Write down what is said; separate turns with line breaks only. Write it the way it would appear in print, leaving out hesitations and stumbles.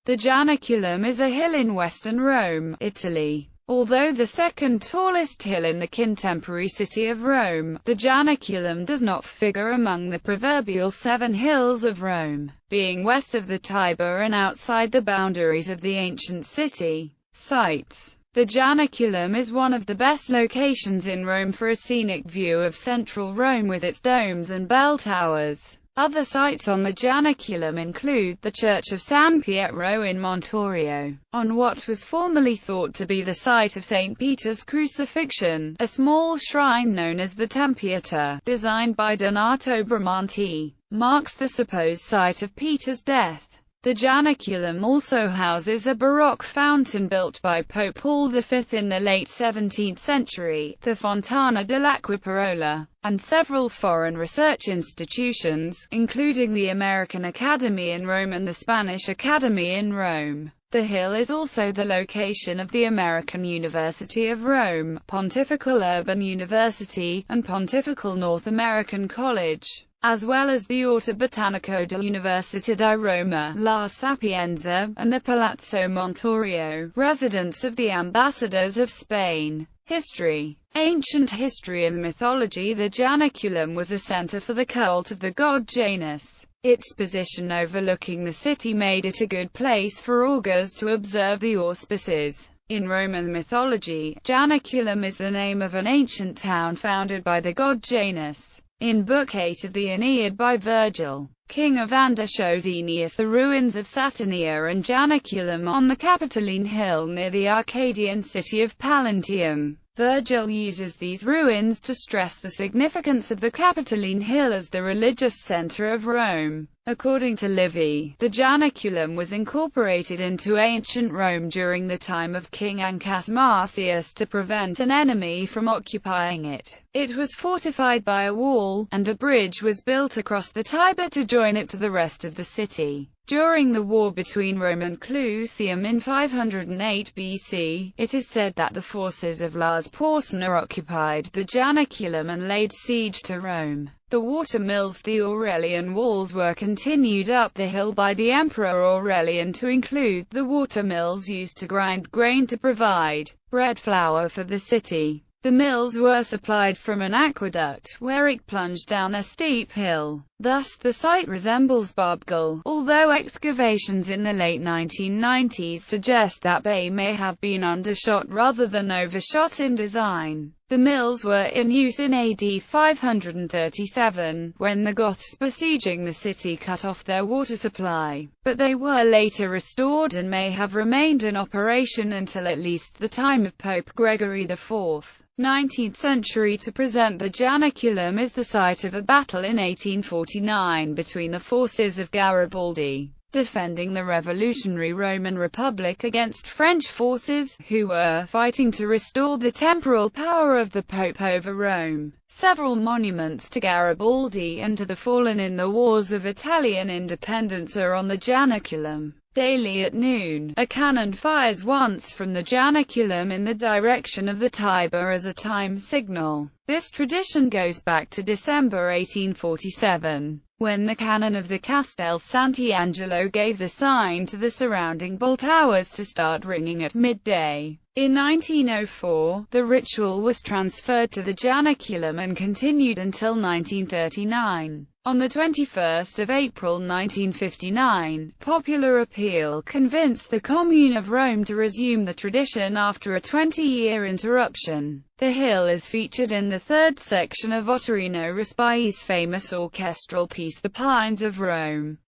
The Janiculum is a hill in western Rome, Italy. Although the second tallest hill in the contemporary city of Rome, the Janiculum does not figure among the proverbial seven hills of Rome, being west of the Tiber and outside the boundaries of the ancient city. Sites. The Janiculum is one of the best locations in Rome for a scenic view of central Rome with its domes and bell towers. Other sites on the Janiculum include the Church of San Pietro in Montorio, on what was formerly thought to be the site of St. Peter's crucifixion, a small shrine known as the Tempietà, designed by Donato Bramante, marks the supposed site of Peter's death. The Janiculum also houses a Baroque fountain built by Pope Paul V in the late 17th century, the Fontana dell'Acqua Parola, and several foreign research institutions, including the American Academy in Rome and the Spanish Academy in Rome. The hill is also the location of the American University of Rome, Pontifical Urban University, and Pontifical North American College, as well as the Orto Botanico dell'Università di Roma, La Sapienza, and the Palazzo Montorio, residence of the ambassadors of Spain. History. Ancient history and mythology. The Janiculum was a center for the cult of the god Janus. Its position overlooking the city made it a good place for augurs to observe the auspices. In Roman mythology, Janiculum is the name of an ancient town founded by the god Janus. In Book 8 of the Aeneid by Virgil, king of Ander shows Aeneas the ruins of Saturnia and Janiculum on the Capitoline hill near the Arcadian city of Pallanteum. Virgil uses these ruins to stress the significance of the Capitoline hill as the religious center of Rome. According to Livy, the Janiculum was incorporated into ancient Rome during the time of King Ancus Marcius to prevent an enemy from occupying it. It was fortified by a wall, and a bridge was built across the Tiber to join it to the rest of the city. During the war between Rome and Clusium in 508 BC, it is said that the forces of Lars Porsena occupied the Janiculum and laid siege to Rome. The water mills. The Aurelian walls were continued up the hill by the Emperor Aurelian to include the water mills used to grind grain to provide bread flour for the city. The mills were supplied from an aqueduct, where it plunged down a steep hill. Thus the site resembles Babgal, although excavations in the late 1990s suggest that they may have been undershot rather than overshot in design. The mills were in use in AD 537, when the Goths besieging the city cut off their water supply, but they were later restored and may have remained in operation until at least the time of Pope Gregory IV. 19th century. To present the Janiculum is the site of a battle in 1849 between the forces of Garibaldi, defending the revolutionary Roman Republic against French forces, who were fighting to restore the temporal power of the Pope over Rome. Several monuments to Garibaldi and to the fallen in the wars of Italian independence are on the Janiculum. Daily at noon, a cannon fires once from the Janiculum in the direction of the Tiber as a time signal. This tradition goes back to December 1847, when the cannon of the Castel Sant'Angelo gave the sign to the surrounding bell towers to start ringing at midday. In 1904, the ritual was transferred to the Janiculum and continued until 1939. On the 21st of April 1959, popular appeal convinced the Commune of Rome to resume the tradition after a 20-year interruption. The hill is featured in the third section of Ottorino Respai's famous orchestral piece The Pines of Rome.